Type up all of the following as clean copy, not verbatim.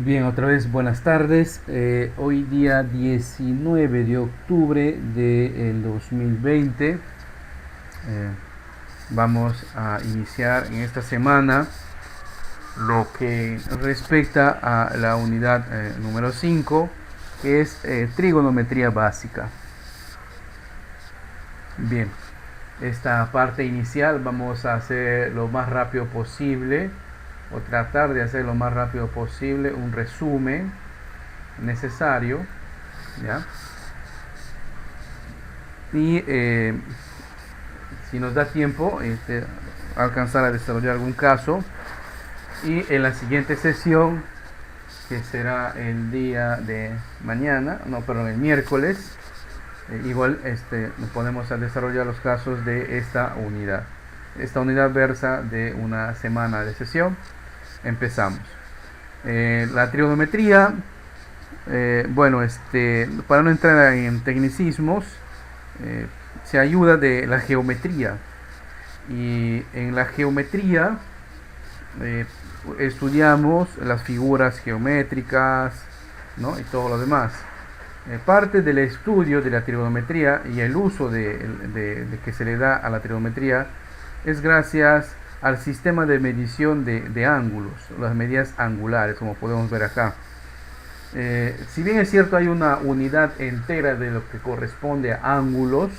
Bien, otra vez buenas tardes. Hoy día 19 de octubre del 2020. eh, Vamos a iniciar en esta semana lo que respecta a la unidad número 5, que es trigonometría básica. Bien, esta parte inicial vamos a hacer lo más rápido posible, o tratar de hacer lo más rápido posible un resumen necesario, ¿ya? Y si nos da tiempo, alcanzar a desarrollar algún caso. Y en la siguiente sesión, que será el día de mañana, no, perdón, el miércoles, igual nos ponemos a desarrollar los casos de esta unidad. Esta unidad versa de una semana de sesión. Empezamos. La trigonometría, bueno, para no entrar en tecnicismos, se ayuda de la geometría. Y en la geometría eh, estudiamos las figuras geométricas, ¿no? Y todo lo demás. Parte del estudio de la trigonometría y el uso de que se le da a la trigonometría es gracias al sistema de medición de ángulos, las medidas angulares, como podemos ver acá. Si bien es cierto, hay una unidad entera de lo que corresponde a ángulos,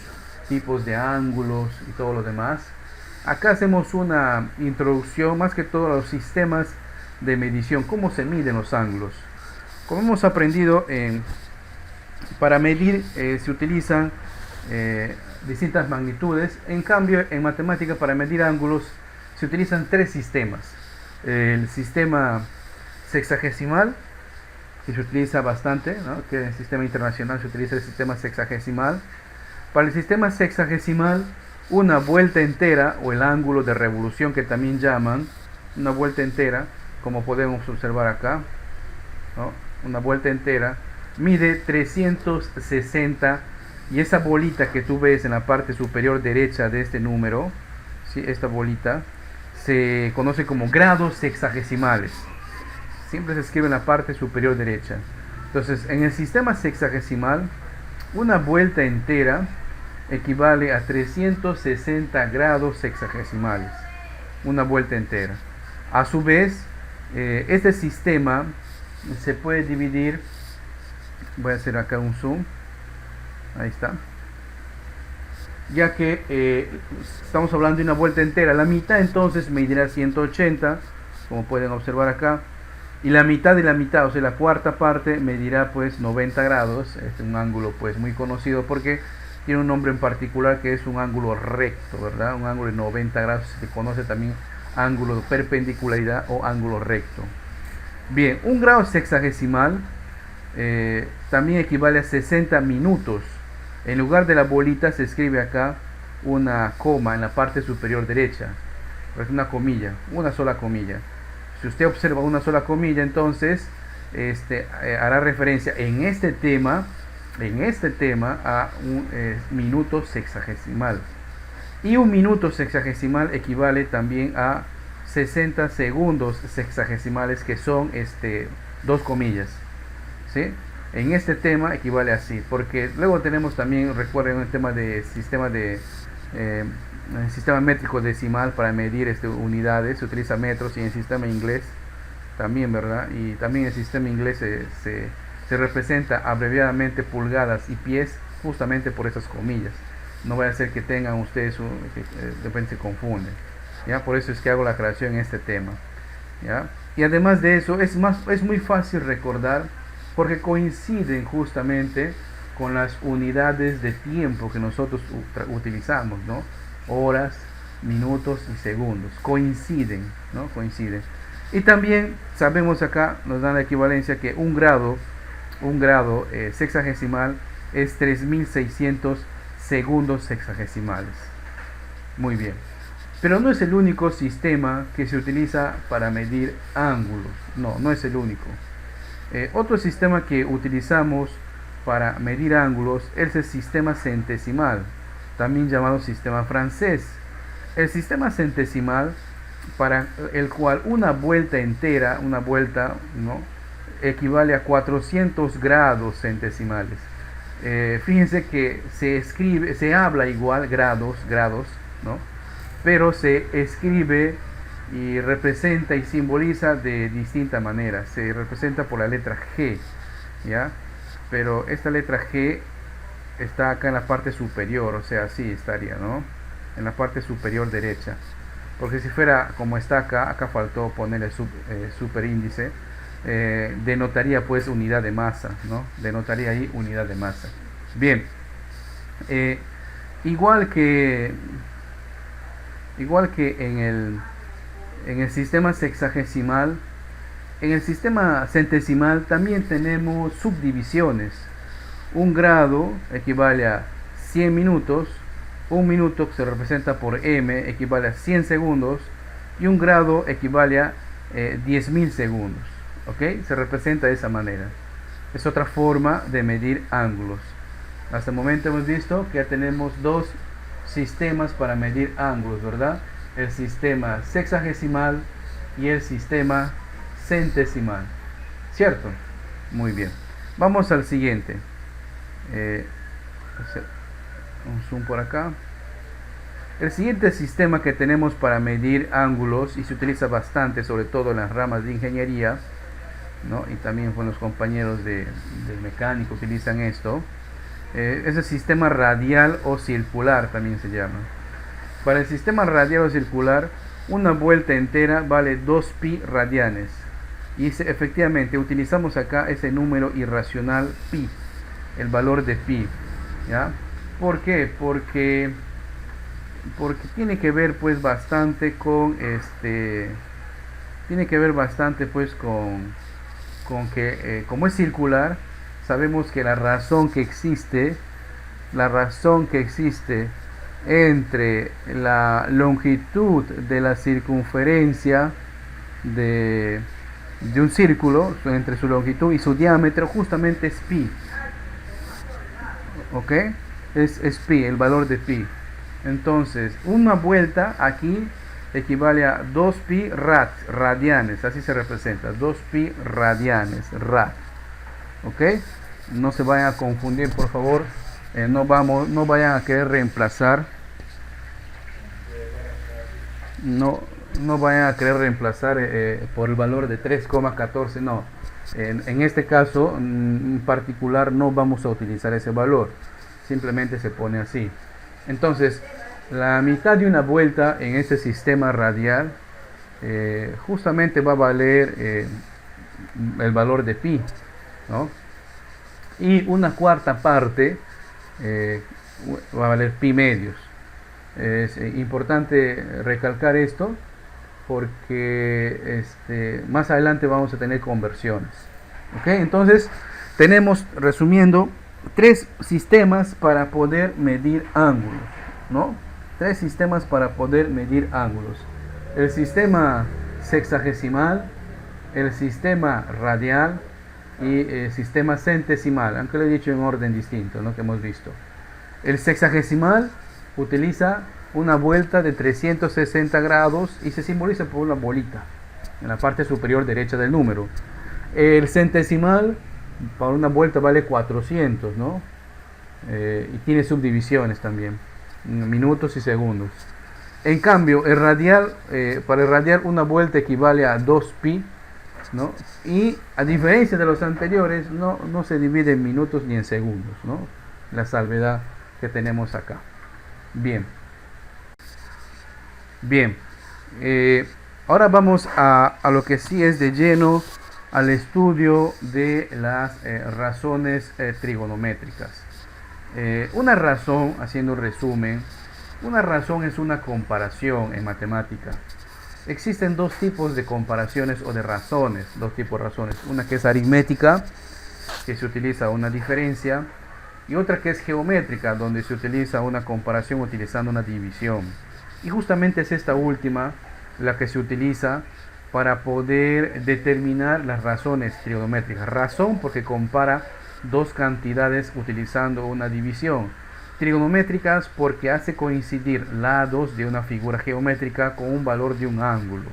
tipos de ángulos y todo lo demás, acá hacemos una introducción más que todo a los sistemas de medición, cómo se miden los ángulos. Como hemos aprendido, para medir se utilizan distintas magnitudes. En cambio, en matemática, para medir ángulos se utilizan tres sistemas: el sistema sexagesimal, que se utiliza bastante, ¿no? Que en el sistema internacional se utiliza el sistema sexagesimal. Para el sistema sexagesimal, una vuelta entera, o el ángulo de revolución que también llaman, una vuelta entera, como podemos observar acá, ¿no? Una vuelta entera mide 360, y esa bolita que tú ves en la parte superior derecha de este número, ¿sí? Esta bolita se conoce como grados sexagesimales. Siempre se escribe en la parte superior derecha. Entonces, en el sistema sexagesimal, una vuelta entera equivale a 360 grados sexagesimales. Una vuelta entera. A su vez, este sistema se puede dividir. Voy a hacer acá un zoom. Ahí está. Ya que estamos hablando de una vuelta entera, la mitad entonces medirá 180, como pueden observar acá. Y la mitad de la mitad, o sea, la cuarta parte, medirá pues 90 grados. Es un ángulo pues muy conocido porque tiene un nombre en particular, que es un ángulo recto, ¿verdad? Un ángulo de 90 grados se conoce también ángulo de perpendicularidad o ángulo recto. Bien, un grado sexagesimal también equivale a 60 minutos. En lugar de la bolita se escribe acá una coma en la parte superior derecha. Es una comilla, una sola comilla. Si usted observa una sola comilla, entonces hará referencia en este tema a un minuto sexagesimal. Y un minuto sexagesimal equivale también a 60 segundos sexagesimales, que son dos comillas, ¿sí? En este tema equivale así, porque luego tenemos también, recuerden, el tema de sistema métrico decimal para medir unidades. Se utiliza metros, y en el sistema inglés también, ¿verdad? Y también el sistema inglés se representa abreviadamente pulgadas y pies, justamente por esas comillas. No vaya a ser que tengan ustedes de repente se confunden, ¿ya? Por eso es que hago la aclaración en este tema, ¿ya? Y además de eso, es muy fácil recordar, porque coinciden justamente con las unidades de tiempo que nosotros utilizamos, ¿no? Horas, minutos y segundos. Coinciden, ¿no? Coinciden. Y también sabemos, acá nos dan la equivalencia, que un grado sexagesimal es 3600 segundos sexagesimales. Muy bien. Pero no es el único sistema que se utiliza para medir ángulos. No, no es el único. Otro sistema que utilizamos para medir ángulos es el sistema centesimal, también llamado sistema francés. El sistema centesimal, para el cual una vuelta entera, ¿no? equivale a 400 grados centesimales. Fíjense que se habla igual grados, ¿no? Pero se escribe y representa y simboliza de distinta manera. Se representa por la letra G, ¿ya? Pero esta letra G está acá en la parte superior, o sea, así estaría, ¿no? En la parte superior derecha. Porque si fuera como está acá faltó ponerle superíndice, denotaría pues unidad de masa, ¿no? Denotaría ahí unidad de masa. Bien, igual que en el sistema sexagesimal, en el sistema centesimal también tenemos subdivisiones. Un grado equivale a 100 minutos, un minuto que se representa por m equivale a 100 segundos y un grado equivale a 10.000 segundos. ¿Ok? Se representa de esa manera. Es otra forma de medir ángulos. Hasta el momento hemos visto que ya tenemos dos sistemas para medir ángulos, ¿verdad? El sistema sexagesimal y el sistema centesimal. ¿Cierto? Muy bien. Vamos al siguiente. Un zoom por acá. El siguiente sistema que tenemos para medir ángulos y se utiliza bastante, sobre todo en las ramas de ingeniería, ¿no? Y también con los compañeros del mecánico utilizan esto. Es el sistema radial o circular, también se llama. Para el sistema radial o circular, una vuelta entera vale 2pi radianes. Y efectivamente utilizamos acá ese número irracional pi, el valor de pi, ¿ya? ¿Por qué? Porque tiene que ver pues bastante con que como es circular, sabemos que la razón que existe entre la longitud de la circunferencia de un círculo, entre su longitud y su diámetro, justamente es pi. ¿Ok? Es pi, el valor de pi. Entonces, una vuelta aquí equivale a 2pi radianes, así se representa, 2pi radianes, rad. ¿Ok? No se vayan a confundir, por favor. No vayan a querer reemplazar. No vayan a querer reemplazar por el valor de 3,14. No. En este caso en particular no vamos a utilizar ese valor. Simplemente se pone así. Entonces, la mitad de una vuelta en este sistema radial justamente va a valer el valor de pi, ¿no? Y una cuarta parte va a valer pi medios. Es importante recalcar esto porque más adelante vamos a tener conversiones. ¿Ok? Entonces tenemos, resumiendo, tres sistemas para poder medir ángulos, ¿no? Tres sistemas para poder medir ángulos: el sistema sexagesimal, el sistema radial y el sistema centesimal, aunque lo he dicho en orden distinto, ¿no? Que hemos visto. El sexagesimal utiliza una vuelta de 360 grados y se simboliza por una bolita en la parte superior derecha del número. El centesimal para una vuelta vale 400, ¿no? Y tiene subdivisiones también, minutos y segundos. En cambio, el radial, para el radial una vuelta equivale a 2pi, ¿no? Y a diferencia de los anteriores, no se divide en minutos ni en segundos, ¿no? La salvedad que tenemos acá. Bien. Ahora vamos a lo que sí es de lleno, al estudio de las razones trigonométricas. Una razón, haciendo resumen, una razón es una comparación en matemática. Existen dos tipos de comparaciones o de razones, dos tipos de razones. Una que es aritmética, que se utiliza una diferencia, y otra que es geométrica, donde se utiliza una comparación utilizando una división. Y justamente es esta última la que se utiliza para poder determinar las razones trigonométricas. Razón porque compara dos cantidades utilizando una división. Trigonométricas porque hace coincidir lados de una figura geométrica con un valor de un ángulo.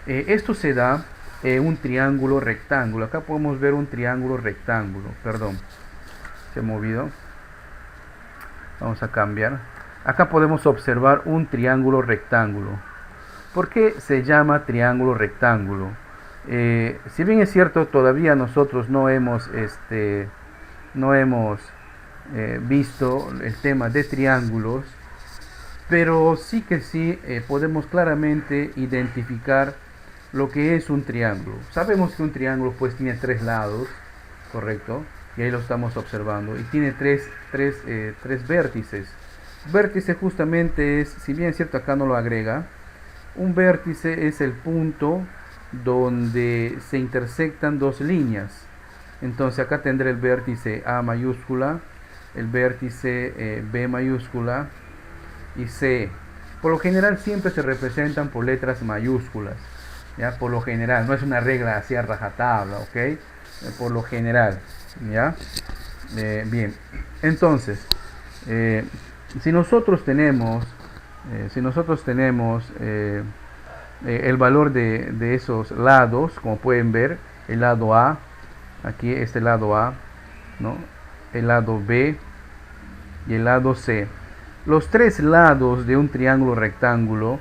Esto se da un triángulo rectángulo. Acá podemos ver un triángulo rectángulo, perdón, se ha movido. Vamos a cambiar. Acá podemos observar un triángulo rectángulo. ¿Por qué se llama triángulo rectángulo? Si bien es cierto, todavía nosotros no hemos visto el tema de triángulos, pero sí que sí podemos claramente identificar lo que es un triángulo. Sabemos que un triángulo pues tiene tres lados, correcto, y ahí lo estamos observando, y tiene tres vértices. Vértice justamente es, si bien es cierto acá no lo agrega, un vértice es el punto donde se intersectan dos líneas. Entonces acá tendré el vértice A mayúscula, el vértice B mayúscula y C. Por lo general siempre se representan por letras mayúsculas, ¿ya? Por lo general, no es una regla así a rajatabla, ¿ok? Por lo general, ¿ya? Bien, entonces, si nosotros tenemos el valor de esos lados, como pueden ver, el lado A, aquí este lado A, ¿no? El lado B y el lado C. Los tres lados de un triángulo rectángulo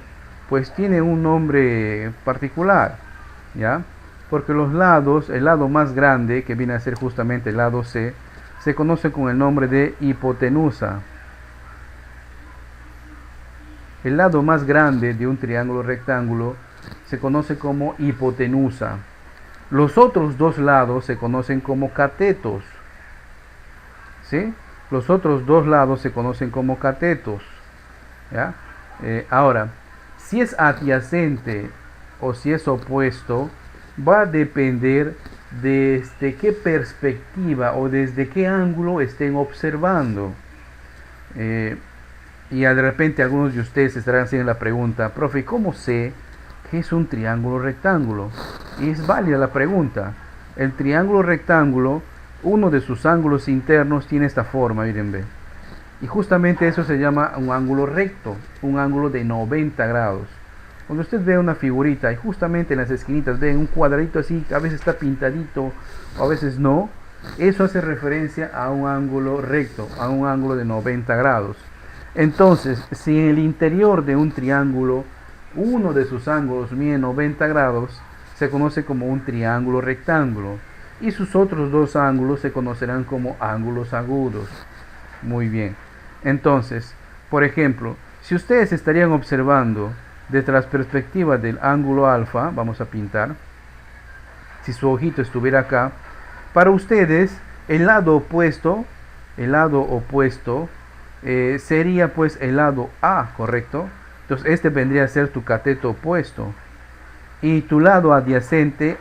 pues tiene un nombre particular, ¿ya? Porque los lados, el lado más grande, que viene a ser justamente el lado C, se conoce con el nombre de hipotenusa. El lado más grande de un triángulo rectángulo se conoce como hipotenusa. Los otros dos lados se conocen como catetos, ¿sí? Los otros dos lados se conocen como catetos, ¿ya? Ahora, si es adyacente o si es opuesto, va a depender desde qué perspectiva o desde qué ángulo estén observando. Y de repente algunos de ustedes estarán haciendo la pregunta: profe, ¿cómo sé que es un triángulo rectángulo? Y es válida la pregunta. El triángulo rectángulo, uno de sus ángulos internos tiene esta forma, miren, ve. Y justamente eso se llama un ángulo recto, un ángulo de 90 grados. Cuando usted ve una figurita y justamente en las esquinitas ven un cuadradito así, a veces está pintadito o a veces no, eso hace referencia a un ángulo recto, a un ángulo de 90 grados. Entonces, si en el interior de un triángulo uno de sus ángulos mide 90 grados, se conoce como un triángulo rectángulo, y sus otros dos ángulos se conocerán como ángulos agudos. Muy bien. Entonces, por ejemplo, si ustedes estarían observando desde las perspectivas del ángulo alfa, vamos a pintar, si su ojito estuviera acá, para ustedes el lado opuesto sería pues el lado A, ¿correcto? Entonces este vendría a ser tu cateto opuesto. Y tu lado adyacente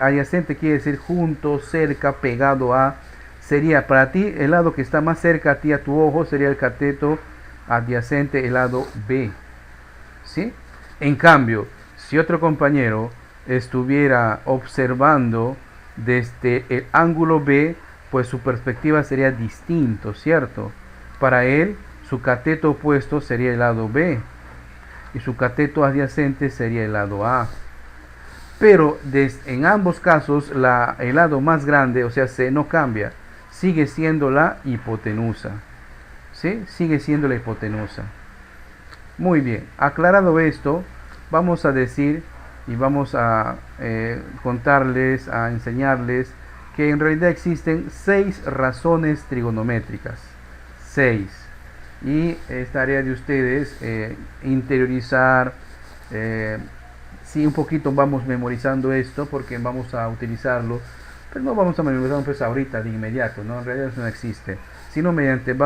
quiere decir junto, cerca, pegado a, sería para ti el lado que está más cerca a ti, a tu ojo, sería el cateto adyacente, el lado B, ¿sí? En cambio, si otro compañero estuviera observando desde el ángulo B, pues su perspectiva sería distinto, ¿cierto? Para él, su cateto opuesto sería el lado B y su cateto adyacente sería el lado A. Pero en ambos casos el lado más grande, o sea, C, no cambia, sigue siendo la hipotenusa, ¿sí? Sigue siendo la hipotenusa. Muy bien, aclarado esto, vamos a decir y vamos a contarles, a enseñarles que en realidad existen 6 razones trigonométricas. 6. Y es tarea de ustedes interiorizar. Sí, un poquito vamos memorizando esto porque vamos a utilizarlo, pero no vamos a memorizarlo pues ahorita de inmediato, ¿no? En realidad eso no existe, sino mientras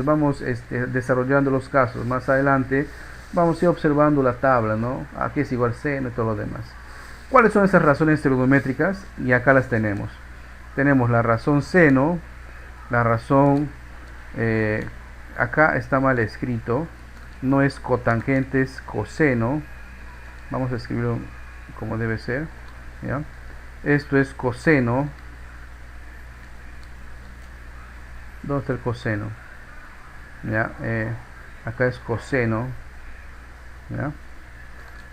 vamos desarrollando los casos más adelante, vamos a ir observando la tabla, ¿no? Aquí es igual seno y todo lo demás. ¿Cuáles son esas razones trigonométricas? Y acá las tenemos. Tenemos la razón seno, la razón, acá está mal escrito, no es cotangente, es coseno. Vamos a escribirlo como debe ser, ¿ya? Esto es coseno. ¿Dónde está el coseno? ¿Ya? Acá es coseno, ¿ya?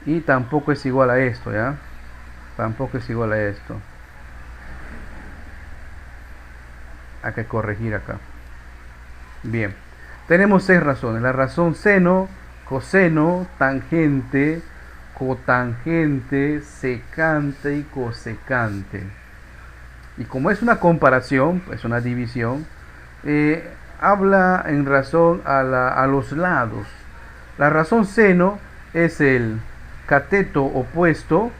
Y tampoco es igual a esto, ¿ya? Tampoco es igual a esto. Hay que corregir acá. Bien. Tenemos 6 razones. La razón seno, coseno, tangente, cotangente, secante y cosecante. Y como es una comparación, es una división, habla en razón a los lados. La razón seno es el cateto opuesto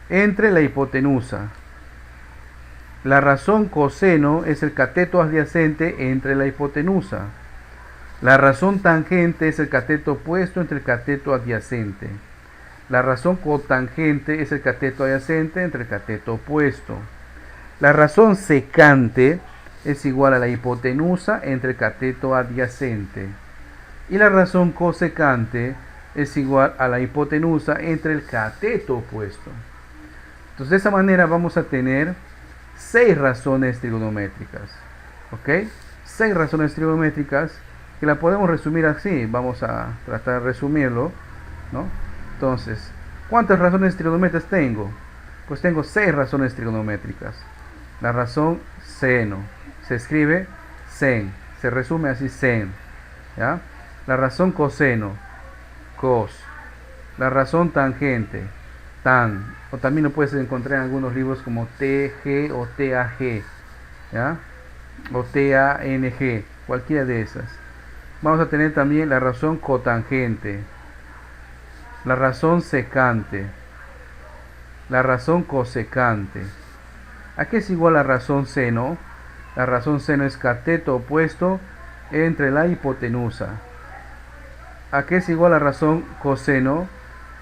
entre la hipotenusa. La razón coseno es el cateto adyacente entre la hipotenusa. La razón tangente es el cateto opuesto entre el cateto adyacente. La razón cotangente es el cateto adyacente entre el cateto opuesto. La razón secante es igual a la hipotenusa entre el cateto adyacente. Y la razón cosecante es igual a la hipotenusa entre el cateto opuesto. Entonces, de esa manera vamos a tener 6 razones trigonométricas. ¿Ok? 6 razones trigonométricas que la podemos resumir así. Vamos a tratar de resumirlo, ¿no? Entonces, ¿cuántas razones trigonométricas tengo? Pues tengo 6 razones trigonométricas. La razón seno se escribe sen, se resume así sen, ¿ya? La razón coseno, cos. La razón tangente, tan, o también lo puedes encontrar en algunos libros como TG o TAG, ¿ya? O TANG, cualquiera de esas. Vamos a tener también la razón cotangente, la razón secante, la razón cosecante. ¿A qué es igual la razón seno? La razón seno es cateto opuesto entre la hipotenusa. ¿A qué es igual la razón coseno?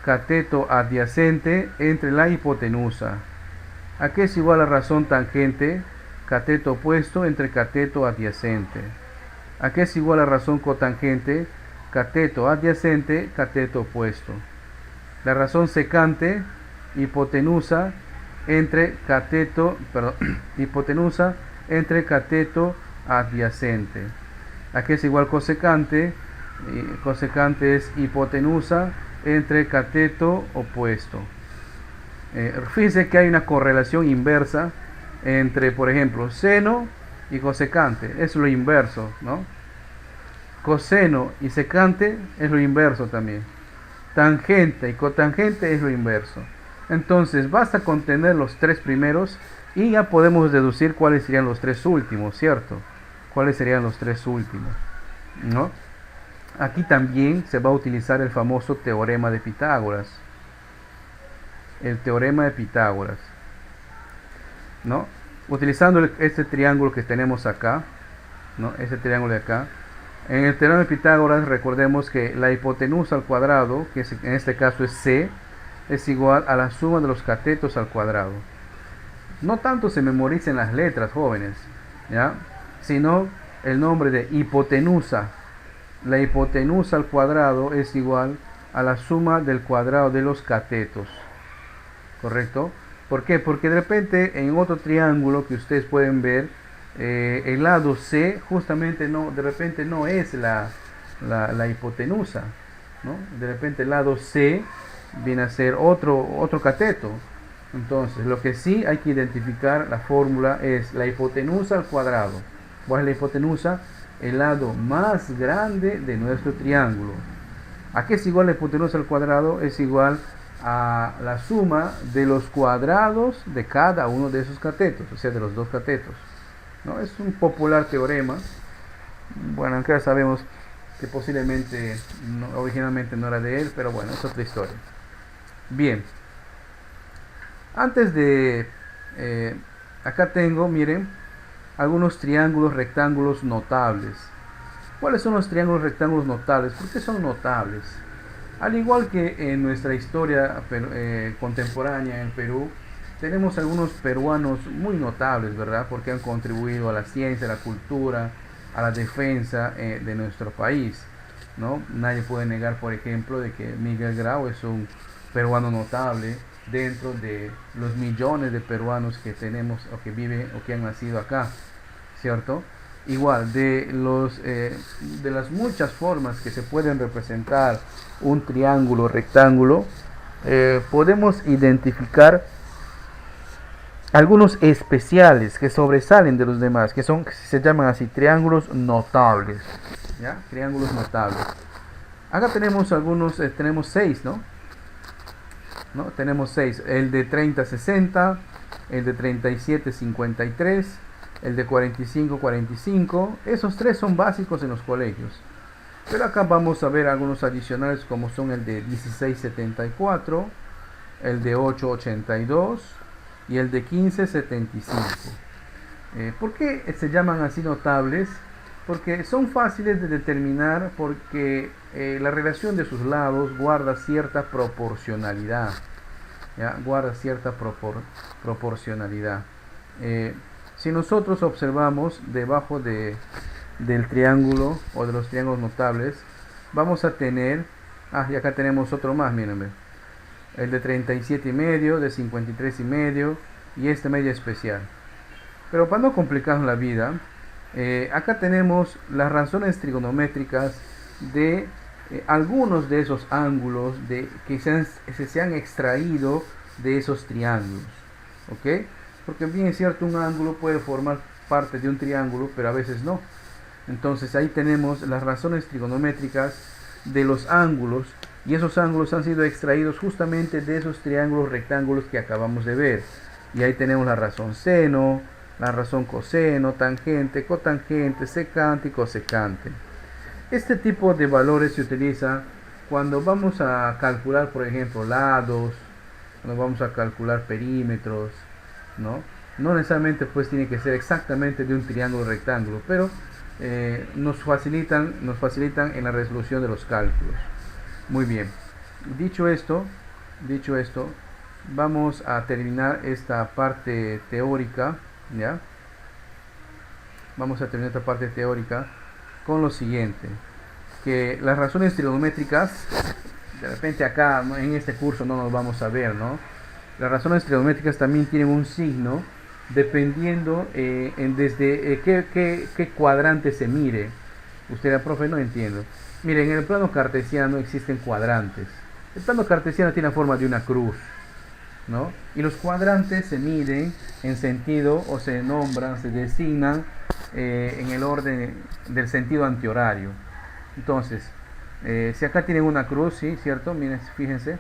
Cateto adyacente entre la hipotenusa. ¿A qué es igual la razón tangente? Cateto opuesto entre cateto adyacente. ¿A qué es igual la razón cotangente? Cateto adyacente, cateto opuesto. La razón secante, hipotenusa entre cateto, hipotenusa entre cateto adyacente. ¿A qué es igual cosecante? Cosecante es hipotenusa entre cateto opuesto. Fíjense que hay una correlación inversa entre, por ejemplo, seno y cosecante. Es lo inverso, ¿no? Coseno y secante es lo inverso también. Tangente y cotangente es lo inverso. Entonces basta con tener los 3 primeros y ya podemos deducir cuáles serían los 3 últimos, ¿cierto? ¿Cuáles serían los 3 últimos? ¿No? Aquí también se va a utilizar el famoso teorema de Pitágoras. El teorema de Pitágoras, ¿no? Utilizando este triángulo que tenemos acá, ¿no? Este triángulo de acá. En el teorema de Pitágoras recordemos que la hipotenusa al cuadrado, que en este caso es C, es igual a la suma de los catetos al cuadrado. No tanto se memoricen las letras, jóvenes, ¿ya? Sino el nombre de hipotenusa. La hipotenusa al cuadrado es igual a la suma del cuadrado de los catetos. ¿Correcto? ¿Por qué? Porque de repente en otro triángulo que ustedes pueden ver, el lado C justamente de repente no es la hipotenusa, ¿no? De repente el lado C viene a ser otro cateto. Entonces, lo que sí hay que identificar, la fórmula es la hipotenusa al cuadrado. ¿Cuál es la hipotenusa? El lado más grande de nuestro triángulo. ¿A qué es igual la hipotenusa al cuadrado? Es igual a la suma de los cuadrados de cada uno de esos catetos, o sea, de los 2 catetos, ¿no? Es un popular teorema. Bueno, aunque ya sabemos que posiblemente originalmente no era de él, pero bueno, es otra historia. Bien, antes de acá tengo, miren, algunos triángulos rectángulos notables. ¿Cuáles son los triángulos rectángulos notables? ¿Por qué son notables? Al igual que en nuestra historia contemporánea en Perú, tenemos algunos peruanos muy notables, ¿verdad? Porque han contribuido a la ciencia, a la cultura, a la defensa de nuestro país, ¿no? Nadie puede negar, por ejemplo, de que Miguel Grau es un peruano notable dentro de los millones de peruanos que tenemos o que viven o que han nacido acá, ¿cierto? Igual, de las muchas formas que se pueden representar un triángulo rectángulo, podemos identificar algunos especiales que sobresalen de los demás, que se llaman así triángulos notables. ¿Ya? Triángulos notables. Acá tenemos algunos, tenemos 6, ¿no? Tenemos 6, el de 30-60, el de 37-53, el de 45-45. Esos 3 son básicos en los colegios. Pero acá vamos a ver algunos adicionales como son el de 16-74, el de 8-82 y el de 15-75. ¿Por qué se llaman así notables? Porque son fáciles de determinar, porque la relación de sus lados guarda cierta proporcionalidad. ¿Ya? Guarda cierta proporcionalidad. Si nosotros observamos debajo del triángulo o de los triángulos notables, vamos a tener, y acá tenemos otro más, miren, el de 37,5, de 53,5 y este medio especial. Pero para no complicarnos la vida, acá tenemos las razones trigonométricas de algunos de esos ángulos que se han extraído de esos triángulos. ¿Ok? Porque bien es cierto, un ángulo puede formar parte de un triángulo, pero a veces no. Entonces ahí tenemos las razones trigonométricas de los ángulos, y esos ángulos han sido extraídos justamente de esos triángulos rectángulos que acabamos de ver. Y ahí tenemos la razón seno, la razón coseno, tangente, cotangente, secante y cosecante. Este tipo de valores se utiliza cuando vamos a calcular, por ejemplo, lados, cuando vamos a calcular perímetros, no necesariamente pues tiene que ser exactamente de un triángulo rectángulo, pero nos facilitan en la resolución de los cálculos. Muy bien, dicho esto, vamos a terminar esta parte teórica, ¿ya? Vamos a terminar esta parte teórica con lo siguiente, que las razones trigonométricas, de repente acá, ¿no?, en este curso no nos vamos a ver, ¿no? Las razones trigonométricas también tienen un signo dependiendo desde qué cuadrante se mire. Usted dirá, profe, no entiendo. Miren, en el plano cartesiano existen cuadrantes. El plano cartesiano tiene la forma de una cruz, ¿no? Y los cuadrantes se miden en sentido, o se nombran, se designan en el orden del sentido antihorario. Entonces, si acá tienen una cruz, ¿sí? ¿Cierto? Miren, fíjense.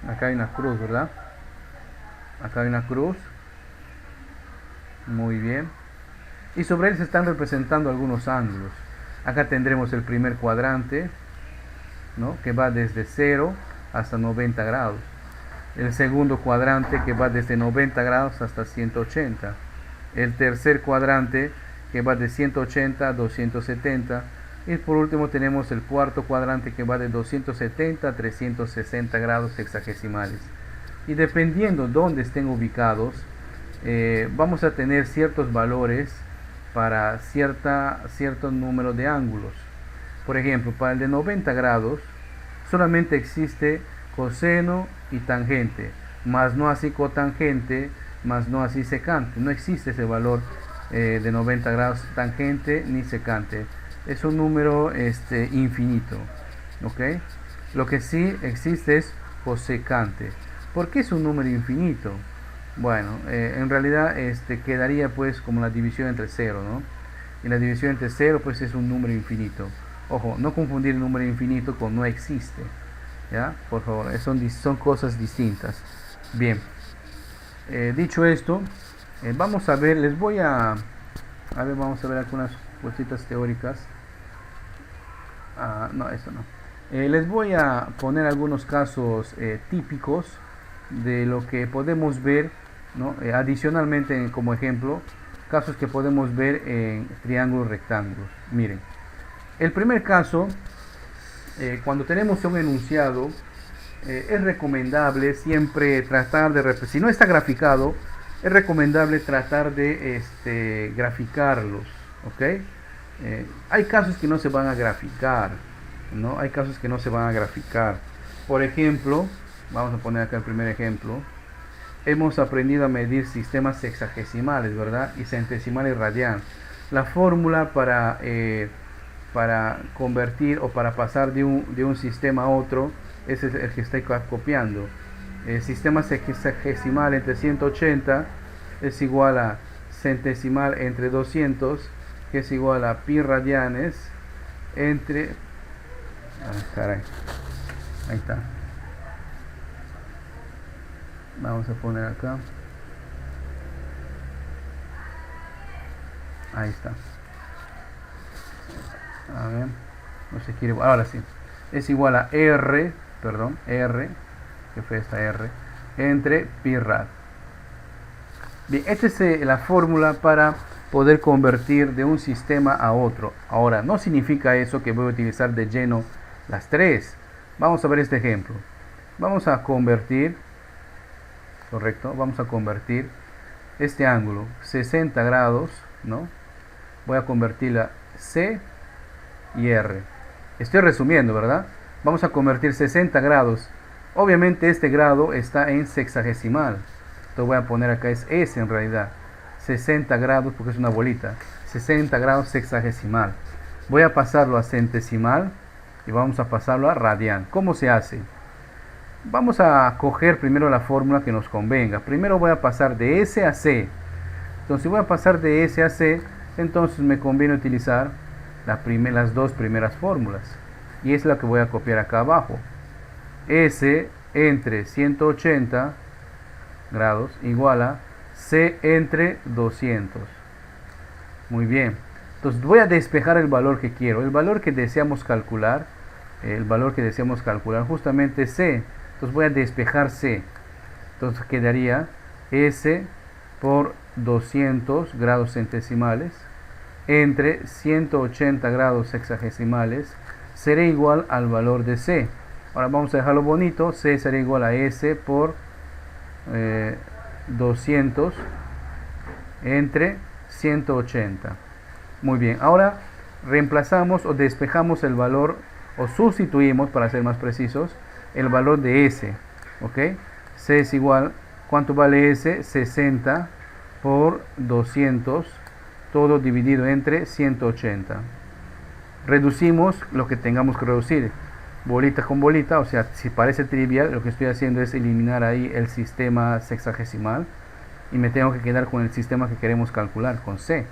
Acá hay una cruz, ¿verdad? Acá hay una cruz. Muy bien. Y sobre él se están representando algunos ángulos. Acá tendremos el primer cuadrante, ¿no?, que va desde 0 hasta 90 grados. El segundo cuadrante, que va desde 90 grados hasta 180. El tercer cuadrante, que va de 180 a 270. Y por último tenemos el cuarto cuadrante, que va de 270 a 360 grados hexagesimales. Y dependiendo dónde estén ubicados, vamos a tener ciertos valores para cierto número de ángulos. Por ejemplo, para el de 90 grados solamente existe coseno y tangente, más no así cotangente, más no así secante. No existe ese valor de 90 grados tangente ni secante. Es un número infinito. ¿Ok? Lo que sí existe es cosecante. ¿Por qué es un número infinito? Bueno, en realidad quedaría pues como la división entre 0, ¿no? Y la división entre 0 pues es un número infinito. Ojo, no confundir el número infinito con no existe, ¿ya? Por favor, son cosas distintas. Bien, dicho esto, vamos a ver, vamos a ver algunas cositas teóricas. No, eso no. Les voy a poner algunos casos típicos de lo que podemos ver, ¿no? Adicionalmente, como ejemplo, casos que podemos ver en triángulos rectángulos. Miren, el primer caso, cuando tenemos un enunciado, es recomendable siempre tratar de, si no está graficado, es recomendable tratar de graficarlos, ¿ok? Hay casos que no se van a graficar, ¿no? Hay casos que no se van a graficar. Por ejemplo, vamos a poner acá el primer ejemplo. Hemos aprendido a medir sistemas sexagesimales, ¿verdad? Y centesimales radian. La fórmula para convertir o para pasar de un sistema a otro ese es el que estoy copiando. El sistema sexagesimal entre 180 es igual a centesimal entre 200, que es igual a pi radianes entre... caray, ahí está. Vamos a poner acá. Ahí está. A ver, no se quiere. Ahora sí. Es igual a R, perdón, R, que fue esta R, entre pi rad. Bien, esta es la fórmula para poder convertir de un sistema a otro. Ahora, no significa eso que voy a utilizar de lleno las tres. Vamos a ver este ejemplo. Vamos a convertir, correcto, vamos a convertir este ángulo 60 grados, ¿no? Voy a convertirla C y R. Estoy resumiendo, ¿verdad? Vamos a convertir 60 grados. Obviamente este grado está en sexagesimal. Entonces voy a poner acá es S en realidad. 60 grados porque es una bolita. 60 grados sexagesimal. Voy a pasarlo a centesimal y vamos a pasarlo a radian. ¿Cómo se hace? Vamos a coger primero la fórmula que nos convenga. Primero voy a pasar de S a C. Entonces si voy a pasar de S a C, entonces me conviene utilizar las dos primeras fórmulas. Y es la que voy a copiar acá abajo. S entre 180 grados igual a C entre 200. Muy bien. Entonces voy a despejar el valor que quiero. El valor que deseamos calcular. Justamente es C. Entonces voy a despejar C. Entonces quedaría S por 200 grados centesimales entre 180 grados sexagesimales será igual al valor de C. Ahora vamos a dejarlo bonito. C será igual a S por 200 entre 180. Muy bien. Ahora reemplazamos o despejamos el valor o sustituimos, para ser más precisos, el valor de S. ¿Ok? C es igual, ¿cuánto vale S? 60 por 200, todo dividido entre 180. Reducimos lo que tengamos que reducir, bolita con bolita, o sea, si parece trivial, lo que estoy haciendo es eliminar ahí el sistema sexagesimal y me tengo que quedar con el sistema que queremos calcular, con C.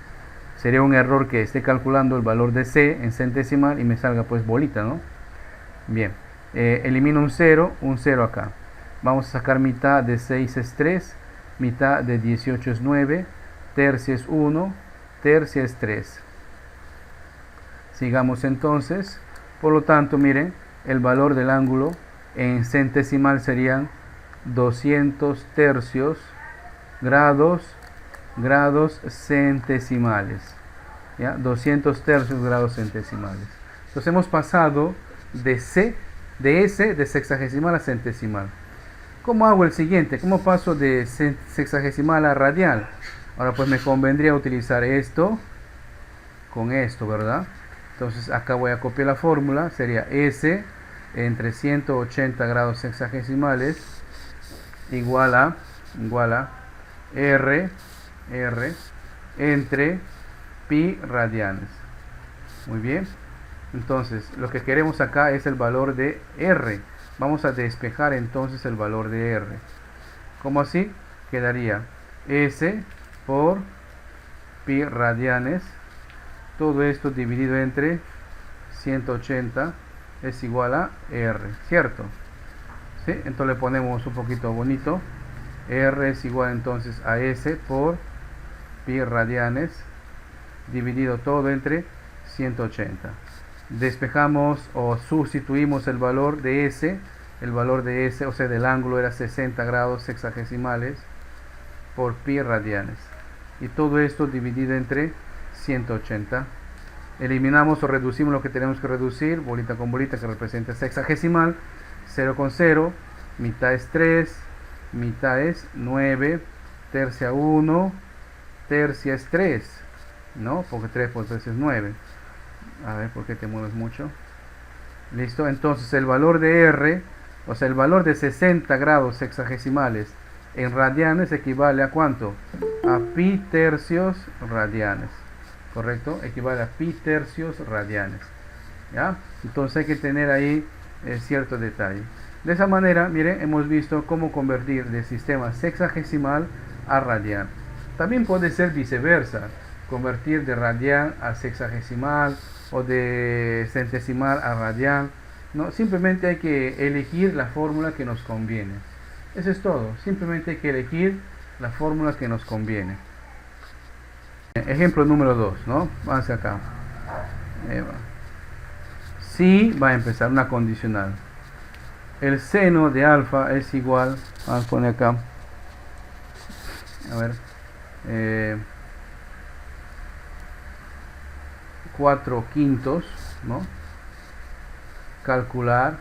Sería un error que esté calculando el valor de C en centesimal y me salga pues bolita, ¿no? Bien, elimino un 0 acá. Vamos a sacar mitad de 6 es 3, mitad de 18 es 9, tercia es 1, tercia es 3. Sigamos entonces. Por lo tanto, miren, el valor del ángulo en centesimal serían 200 tercios grados centesimales. ¿Ya? 200 tercios grados centesimales. Entonces hemos pasado de S de sexagesimal a centesimal. ¿Cómo hago el siguiente? ¿Cómo paso de sexagesimal a radial? Ahora pues me convendría utilizar esto con esto, ¿verdad? Entonces acá voy a copiar la fórmula. Sería S entre 180 grados sexagesimales igual a R entre pi radianes. Muy bien. Entonces lo que queremos acá es el valor de R. Vamos a despejar entonces el valor de R. ¿Cómo así? Quedaría S por pi radianes. Todo esto dividido entre 180 es igual a R, ¿cierto? ¿Sí? Entonces le ponemos un poquito bonito. R es igual entonces a S por pi radianes dividido todo entre 180. Despejamos o sustituimos el valor de S. El valor de S, o sea, del ángulo era 60 grados sexagesimales por pi radianes. Y todo esto dividido entre 180. Eliminamos o reducimos lo que tenemos que reducir, bolita con bolita que representa sexagesimal, 0 con 0, mitad es 3, mitad es 9, tercia 1, tercia es 3, ¿no? Porque 3 por 3 es 9. A ver, ¿por qué te mueves mucho? Listo, entonces el valor de R, o sea, el valor de 60 grados sexagesimales en radianes equivale a ¿cuánto? A pi tercios radianes. ¿Correcto? Equivale a pi tercios radianes. ¿Ya? Entonces hay que tener ahí cierto detalle. De esa manera, miren, hemos visto cómo convertir de sistema sexagesimal a radian. También puede ser viceversa, convertir de radian a sexagesimal o de centesimal a radian. No, simplemente hay que elegir la fórmula que nos conviene. Eso es todo, simplemente hay que elegir la fórmula que nos conviene. Ejemplo número 2, ¿no? Vamos acá. Si va a empezar una condicional. El seno de alfa es igual, vamos a poner acá, a ver, 4/5, ¿no? Calcular,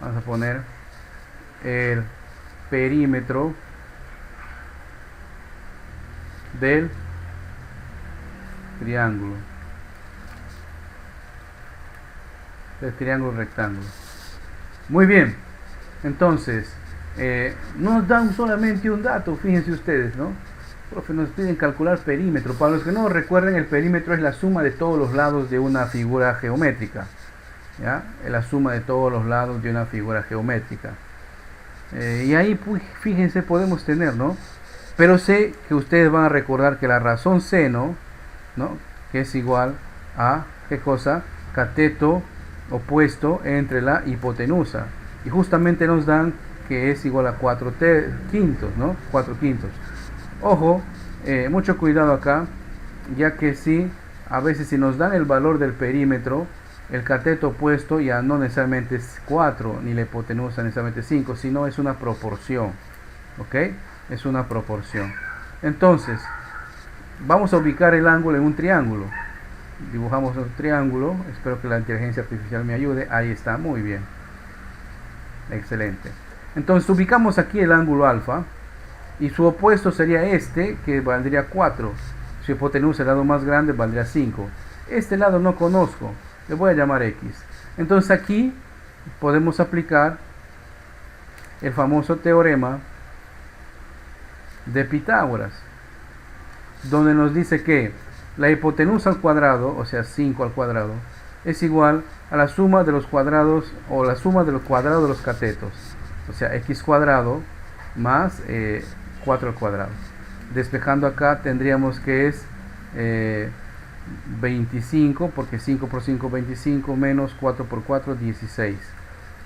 vamos a poner el perímetro del triángulo rectángulo. Muy bien, entonces nos dan solamente un dato, fíjense ustedes, ¿no? Profe, nos piden calcular perímetro. Para los que no recuerden, el perímetro es la suma de todos los lados de una figura geométrica, ¿ya? Es la suma de todos los lados de una figura geométrica. Y ahí, pues, fíjense, podemos tener, ¿no? Pero sé que ustedes van a recordar que la razón seno, ¿no? Que es igual a, ¿qué cosa? Cateto opuesto entre la hipotenusa. Y justamente nos dan que es igual a 4/5, ¿no? 4/5. Ojo, mucho cuidado acá, ya que si a veces si nos dan el valor del perímetro, el cateto opuesto ya no necesariamente es 4, ni la hipotenusa necesariamente 5, sino es una proporción. ¿Ok? Es una proporción. Entonces, vamos a ubicar el ángulo en un triángulo. Dibujamos un triángulo, espero que la inteligencia artificial me ayude. Ahí está, muy bien. Excelente. Entonces ubicamos aquí el ángulo alfa y su opuesto sería este, que valdría 4. Su hipotenusa, el lado más grande, valdría 5. Este lado no conozco, le voy a llamar X. Entonces aquí podemos aplicar el famoso teorema de Pitágoras, donde nos dice que la hipotenusa al cuadrado, o sea 5 al cuadrado, es igual a la suma de los cuadrados o la suma de los cuadrados de los catetos, o sea x cuadrado más 4 al cuadrado. Despejando acá tendríamos que es 25, porque 5 por 5 25, menos 4 por 4 16,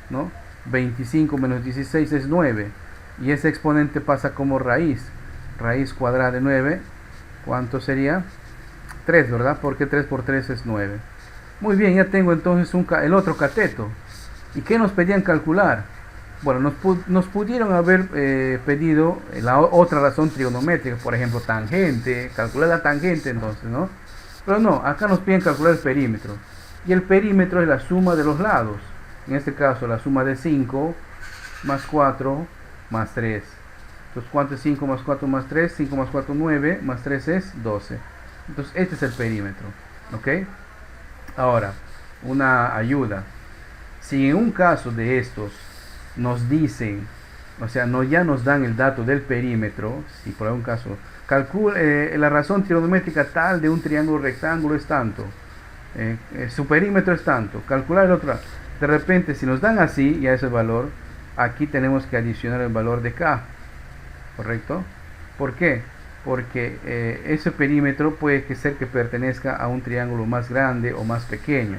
¿no? 25 menos 16 es 9, y ese exponente pasa como raíz cuadrada de 9, ¿cuánto sería? 3, ¿verdad? Porque 3 por 3 es 9. Muy bien, ya tengo entonces el otro cateto. ¿Y qué nos pedían calcular? Bueno, nos pudieron haber pedido la otra razón trigonométrica, por ejemplo, tangente, calcular la tangente entonces, ¿no? Pero no, acá nos piden calcular el perímetro. Y el perímetro es la suma de los lados. En este caso, la suma de 5 más 4 más 3. Entonces, ¿cuánto es 5 más 4 más 3? 5 más 4, 9, más 3 es 12. Entonces, este es el perímetro. ¿Ok? Ahora, una ayuda. Si en un caso de estos nos dicen, o sea, ya nos dan el dato del perímetro, si por algún caso, calcule la razón trigonométrica tal de un triángulo rectángulo es tanto, su perímetro es tanto, calcular el otro. De repente, si nos dan así, ya ese valor, aquí tenemos que adicionar el valor de K, ¿correcto? ¿Por qué? Porque ese perímetro puede ser que pertenezca a un triángulo más grande o más pequeño,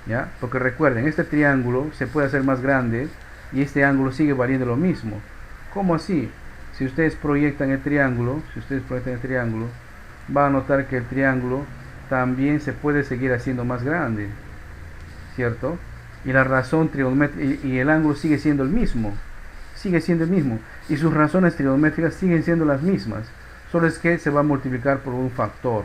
¿ya? Porque recuerden, este triángulo se puede hacer más grande y este ángulo sigue valiendo lo mismo. ¿Cómo así? Si ustedes proyectan el triángulo, van a notar que el triángulo también se puede seguir haciendo más grande, ¿cierto? Y la razón trigonométrica y el ángulo sigue siendo el mismo, y sus razones trigonométricas siguen siendo las mismas, solo es que se va a multiplicar por un factor,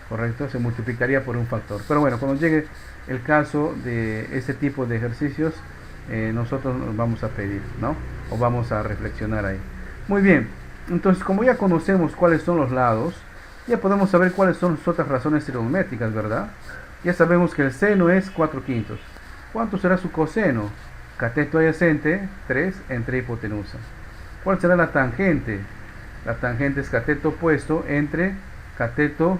¿correcto? Se multiplicaría por un factor. Pero bueno, cuando llegue el caso de este tipo de ejercicios, nosotros nos vamos a pedir, ¿no? O vamos a reflexionar ahí. Muy bien, entonces como ya conocemos cuáles son los lados, ya podemos saber cuáles son las otras razones trigonométricas, ¿verdad? Ya sabemos que el seno es 4/5. ¿Cuánto será su coseno? Cateto adyacente, 3 entre hipotenusa. ¿Cuál será la tangente? La tangente es cateto opuesto entre cateto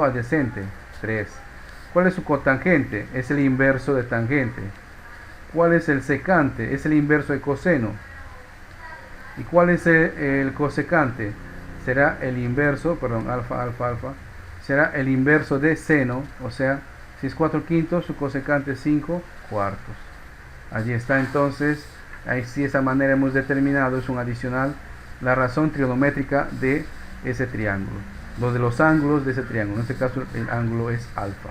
adyacente, 3. ¿Cuál es su cotangente? Es el inverso de tangente. ¿Cuál es el secante? Es el inverso de coseno. ¿Y cuál es el cosecante? Será el inverso, perdón, alfa, alfa, alfa. Será el inverso de seno, o sea, si es 4/5, su cosecante es 5/4. Allí está entonces, ahí sí, de esa manera hemos determinado, es un adicional, la razón trigonométrica de ese triángulo. Los de los ángulos de ese triángulo, en este caso el ángulo es alfa.